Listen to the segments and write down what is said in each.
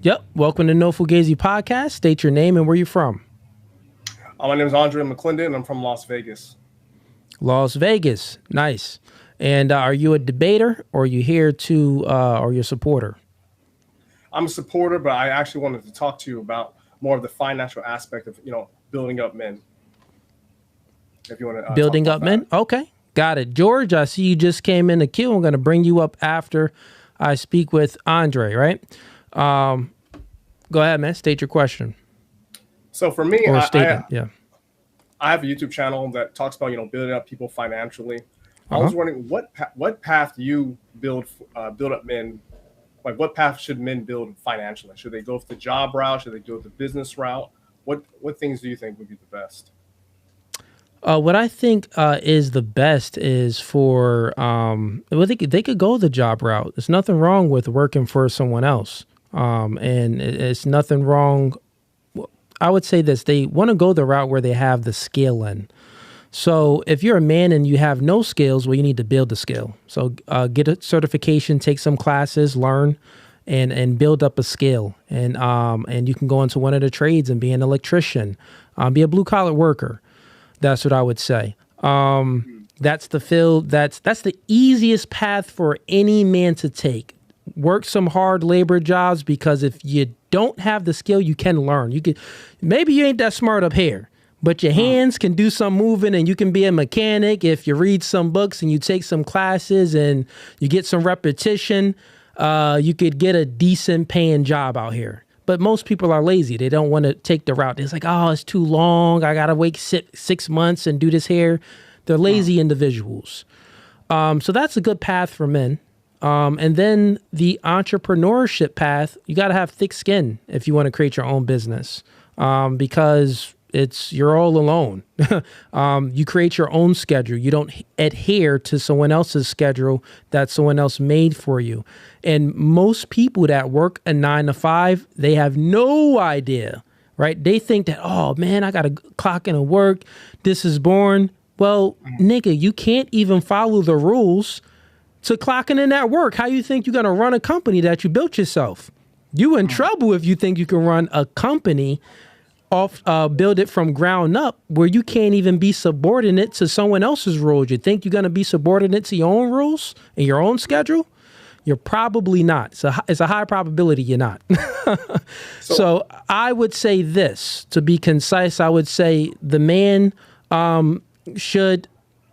Yep. Welcome to No Fugazi Podcast. State your name and where you're from. My name is Andre McClendon, and I'm from Las Vegas. Las Vegas. Nice. And are you a debater or are you here to, or you're a supporter? I'm a supporter, but I actually wanted to talk to you about more of the financial aspect of, building up men. If you want to Building up men? Okay. Got it. George, I see you just came in the queue. I'm going to bring you up after I speak with Andre, right? Go ahead, man. State your question. So for me, Or I statement, yeah. have a YouTube channel that talks about, building up people financially. I was wondering what path do you build up men? Like, what path should men build financially? Should they go the job route? Should they go the business route? What things do you think would be the best? What I think is the best is for well, they could go the job route. There's nothing wrong with working for someone else, and it's nothing wrong. I would say this: they want to go the route where they have the skill in. So if you're a man and you have no skills, well, you need to build the skill. So get a certification, take some classes, learn, and build up a skill. And you can go into one of the trades and be an electrician, be a blue collar worker. That's what I would say. That's the field. That's the easiest path for any man to take. Work some hard labor jobs, because if you don't have the skill, you can learn. Maybe you ain't that smart up here, but your hands can do some moving, and you can be a mechanic if you read some books and you take some classes and you get some repetition. You could get a decent paying job out here. But most people are lazy. They don't want to take the route. It's like, oh, it's too long. I got to wait 6 months and do this here. They're lazy individuals. So that's a good path for men. And then the entrepreneurship path, you got to have thick skin if you want to create your own business, because you're all alone. You create your own schedule. You don't adhere to someone else's schedule that someone else made for you. And most people that work a 9 to 5, they have no idea, right? They think that, oh man, I got to clock in and work. This is boring. Well, nigga, you can't even follow the rules to clocking in at work. How you think you're going to run a company that you built yourself? You in trouble if you think you can run a company build it from ground up where you can't even be subordinate to someone else's rules. You think you're going to be subordinate to your own rules and your own schedule? You're probably not. It's a high probability you're not. So I would say this, to be concise. I would say the man should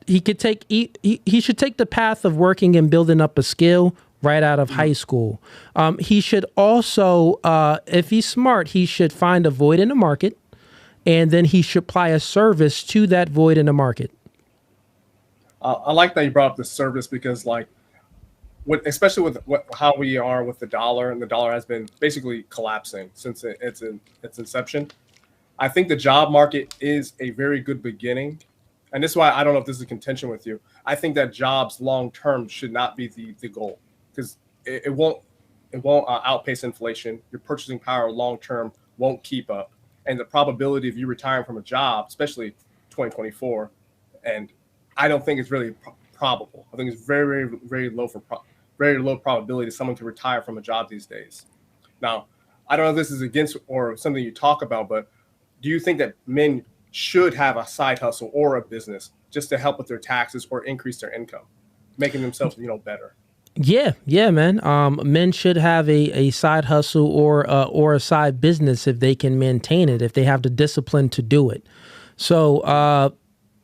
take the path of working and building up a skill right out of high school. He should also, if he's smart, he should find a void in the market, and then he should apply a service to that void in the market. I like that you brought up the service, because especially with how we are with the dollar, and the dollar has been basically collapsing since its inception. I think the job market is a very good beginning. And this is why I don't know if this is a contention with you. I think that jobs long term should not be the goal, because it won't outpace inflation. Your purchasing power long term won't keep up, and the probability of you retiring from a job, especially 2024, and I don't think it's really probable. I think it's very, very, very low very low probability that someone can retire from a job these days. Now, I don't know if this is against or something you talk about, but do you think that men should have a side hustle or a business just to help with their taxes or increase their income, making themselves, better? Yeah, man. Men should have a side hustle or a side business if they can maintain it, if they have the discipline to do it. So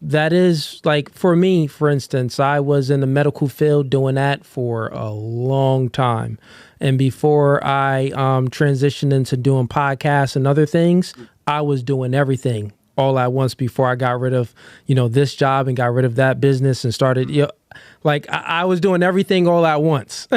that is, like, for me, for instance, I was in the medical field doing that for a long time. And before I transitioned into doing podcasts and other things, I was doing everything all at once before I got rid of, this job and got rid of that business and started, I was doing everything all at once.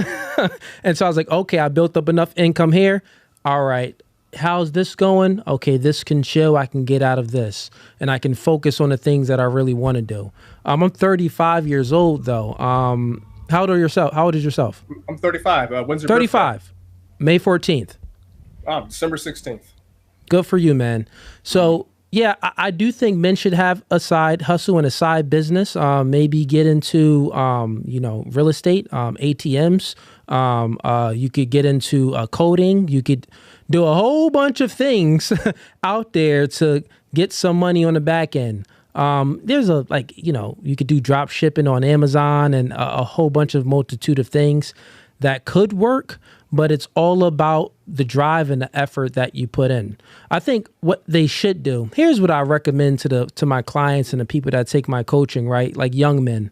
And so I was like, okay, I built up enough income here. All right, how's this going? Okay, this can chill. I can get out of this and I can focus on the things that I really want to do. I'm 35 years old though. How old are yourself? How old is yourself? I'm 35. When's your 35? Birthday? May 14th. December 16th. Good for you, man. So Yeah, I do think men should have a side hustle and a side business. Maybe get into, real estate, ATMs. You could get into coding. You could do a whole bunch of things out there to get some money on the back end. There's you could do drop shipping on Amazon and a whole bunch of multitude of things that could work, but it's all about the drive and the effort that you put in. I think what they should do, here's what I recommend to my clients and the people that take my coaching, right? Like young men.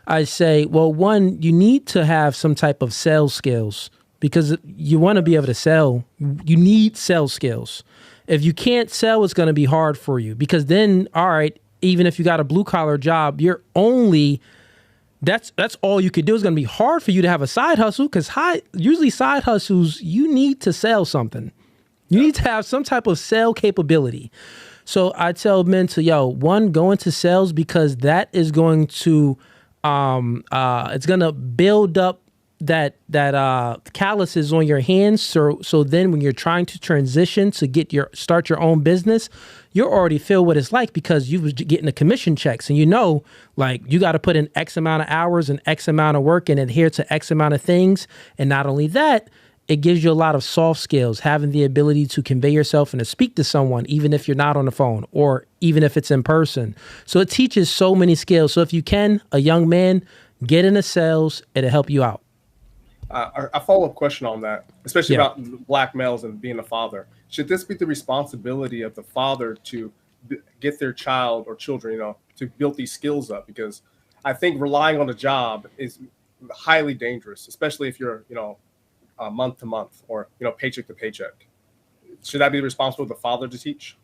I say, well, one, you need to have some type of sales skills because you want to be able to sell. You need sales skills. If you can't sell, it's going to be hard for you because then, all right, even if you got a blue collar job, that's all you could do. It's going to be hard for you to have a side hustle because usually side hustles, you need to sell something. You need to have some type of sale capability. So I tell men to, one, go into sales because that is going to, it's going to build up that calluses on your hands. So then when you're trying to transition to start your own business, you already feel what it's like because you was getting the commission checks and you got to put in X amount of hours and X amount of work and adhere to X amount of things. And not only that, it gives you a lot of soft skills, having the ability to convey yourself and to speak to someone, even if you're not on the phone or even if it's in person. So it teaches so many skills. So if you can, a young man, get into sales, it'll help you out. A follow-up question on that, especially about black males and being a father. Should this be the responsibility of the father to get their child or children, to build these skills up? Because I think relying on a job is highly dangerous, especially if you're, month to month or, paycheck to paycheck. Should that be responsible of the father to teach?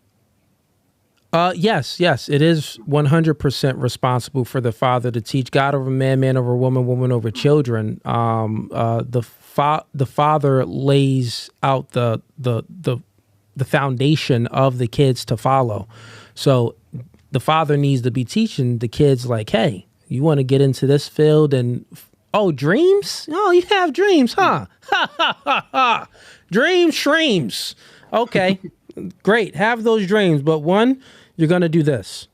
Yes, it is 100% responsible for the father to teach. God over man, man over woman, woman over children. The father lays out the foundation of the kids to follow. So the father needs to be teaching the kids like, hey, you want to get into this field and dreams? Oh, you have dreams, huh? Ha ha ha ha. Dreams, streams. Okay, great. Have those dreams, but one, you're going to do this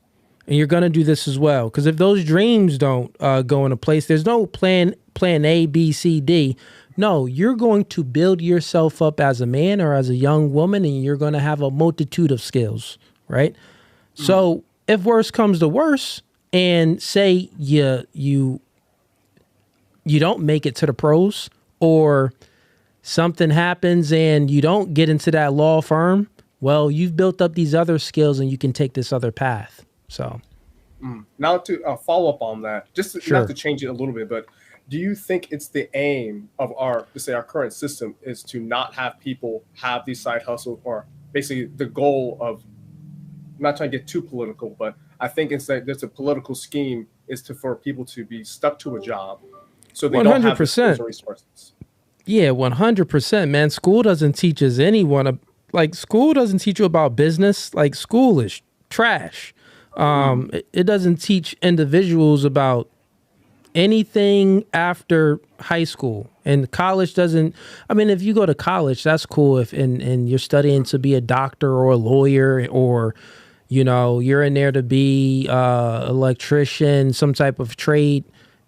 and you're going to do this as well. Because if those dreams don't go into place, there's no plan A, B, C, D. No, you're going to build yourself up as a man or as a young woman, and you're going to have a multitude of skills, right? Mm-hmm. So if worse comes to worse and say you don't make it to the pros or something happens and you don't get into that law firm, well, you've built up these other skills and you can take this other path. So now to follow up on that, just not to change it a little bit, but do you think it's the aim of our current system is to not have people have these side hustles, or basically the goal of, I'm not trying to get too political, but I think it's that there's a political scheme is for people to be stuck to a job so they 100%. Don't have the skills or resources. Yeah, 100%, man. School doesn't teach us school doesn't teach you about business. Like school is trash. It doesn't teach individuals about anything after high school, and college doesn't. I mean, if you go to college, that's cool. And you're studying to be a doctor or a lawyer, or you're in there to be electrician, some type of trade.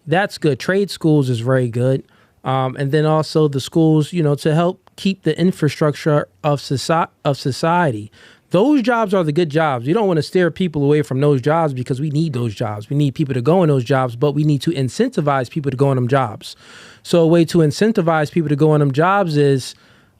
That's good. Trade schools is very good. And then also the schools, to help keep the infrastructure of society. Those jobs are the good jobs. You don't want to steer people away from those jobs because we need those jobs. We need people to go in those jobs, but we need to incentivize people to go in them jobs. So a way to incentivize people to go in them jobs is,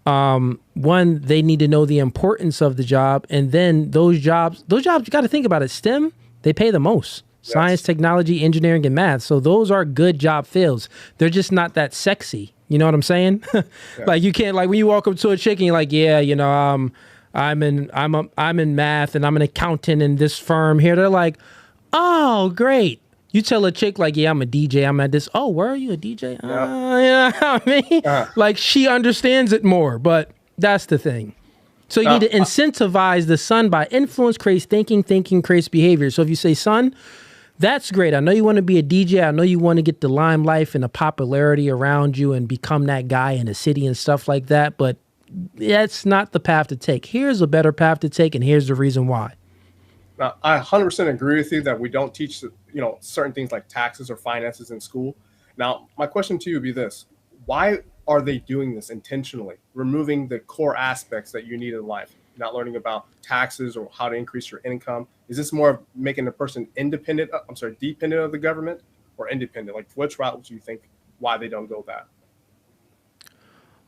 one, they need to know the importance of the job. And then those jobs, you got to think about it. STEM, they pay the most. Yes. Science, technology, engineering, and math. So those are good job fields. They're just not that sexy. You know what I'm saying? Yeah. Like you can't, like when you walk up to a chick and you're like, yeah, I'm in math and I'm an accountant in this firm here. They're like, oh, great. You tell a chick like, yeah, I'm a DJ. I'm at this. Oh, where are you, a DJ? Yeah. I mean, like she understands it more, but that's the thing. So you need to incentivize the son by influence creates thinking creates behavior. So if you say, son, that's great. I know you want to be a DJ. I know you want to get the limelight and the popularity around you and become that guy in the city and stuff like that. But that's not the path to take. Here's a better path to take, and here's the reason why. Now, I 100% agree with you that we don't teach, certain things like taxes or finances in school. Now, my question to you would be this: why are they doing this intentionally, removing the core aspects that you need in life? Not learning about taxes or how to increase your income. Is this more of making a person independent? I'm sorry, dependent of the government or independent? Like, which route do you think why they don't go that?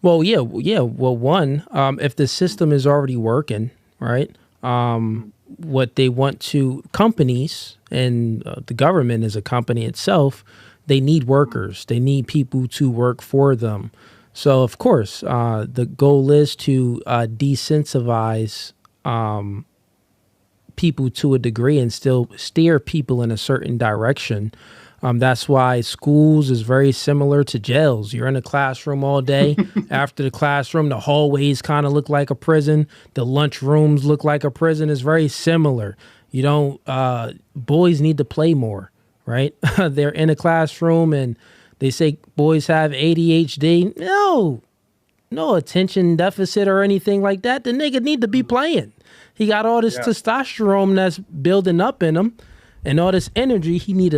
Well, yeah, yeah. Well, one, if the system is already working, right? Mm, What they want to companies and the government as a company itself, they need mm, workers. They need people to work for them. So, of course, the goal is to desensitize people to a degree and still steer people in a certain direction. That's why schools is very similar to jails. You're in a classroom all day. After the classroom, the hallways kind of look like a prison. The lunch rooms look like a prison. It's very similar. You don't, boys need to play more, right? They're in a classroom and they say boys have ADHD. No, no attention deficit or anything like that. The nigga need to be mm. playing. He got all this Yeah. testosterone that's building up in him and all this energy. He need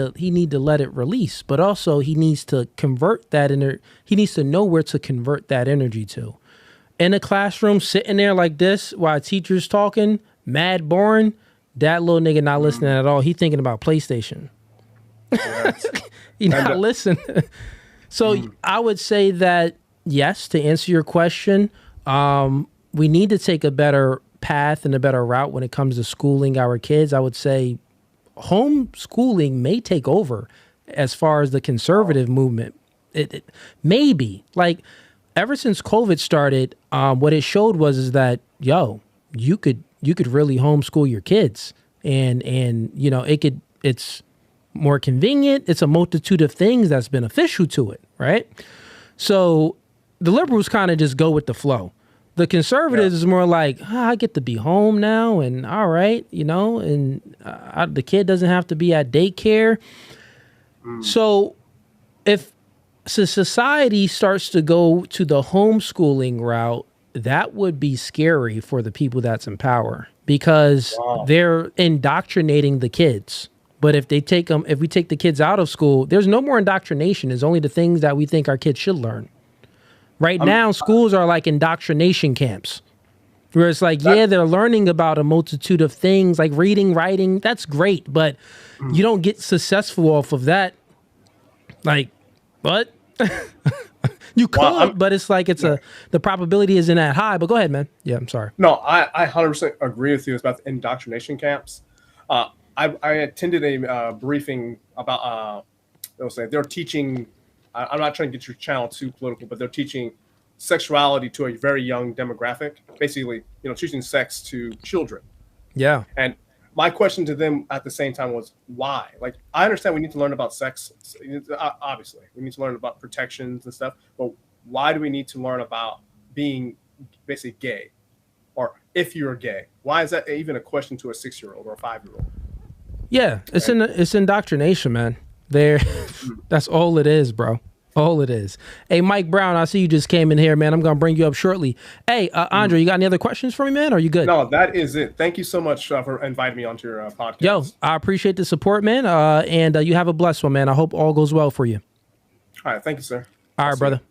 to let it release. But also he needs to convert that he needs to know where to convert that energy to. In a classroom, sitting there like this while a teacher's talking, mad boring, that little nigga not listening Mm, at all. He thinking about PlayStation. correct. He And not listening. So mm, I would say that yes, to answer your question, we need to take a better path and a better route when it comes to schooling our kids. I would say homeschooling may take over as far as the wow. conservative movement. It maybe like ever since COVID started, what it showed was is that you could really homeschool your kids, and it's more convenient. It's a multitude of things that's beneficial to it, right? So the liberals kind of just go with the flow. The Yeah. conservatives is more like, I get to be home now, and all right, and the kid doesn't have to be at daycare. Mm, So if society starts to go to the homeschooling route, that would be scary for the people that's in power because wow. they're indoctrinating the kids. But if we take the kids out of school, there's no more indoctrination. It's only the things that we think our kids should learn. Right I'm now, schools are like indoctrination camps where it's like, that. yeah, they're learning about a multitude of things like reading, writing. That's great, but you Mm, don't get successful off of that. Like, what? You wow. could, but it's like Yeah. the probability isn't that high. But go ahead, man. Yeah, I'm sorry. No, I 100% agree with you about the indoctrination camps. I attended a briefing about, they'll say they're teaching, I'm not trying to get your channel too political, but they're teaching sexuality to a very young demographic, basically, teaching sex to children. Yeah. And my question to them at the same time was why? Like, I understand we need to learn about sex. Obviously, we need to learn about protections and stuff. But why do we need to learn about being basically gay, or if you're gay? Why is that even a question to a 6-year-old or a 5-year-old? Yeah, Right? it's indoctrination, man. There, Mm. that's all it is, bro. All it is. Hey, Mike Brown, I see you just came in here, man. I'm gonna bring you up shortly. Hey, Mm. Andre, you got any other questions for me, man? Are you good? No, that is it. Thank you so much for inviting me onto your Yo, podcast. I appreciate the support, man. And you have a blessed one, man. I hope all goes well for you. All right, thank you, sir. All I'll right, see you. brother.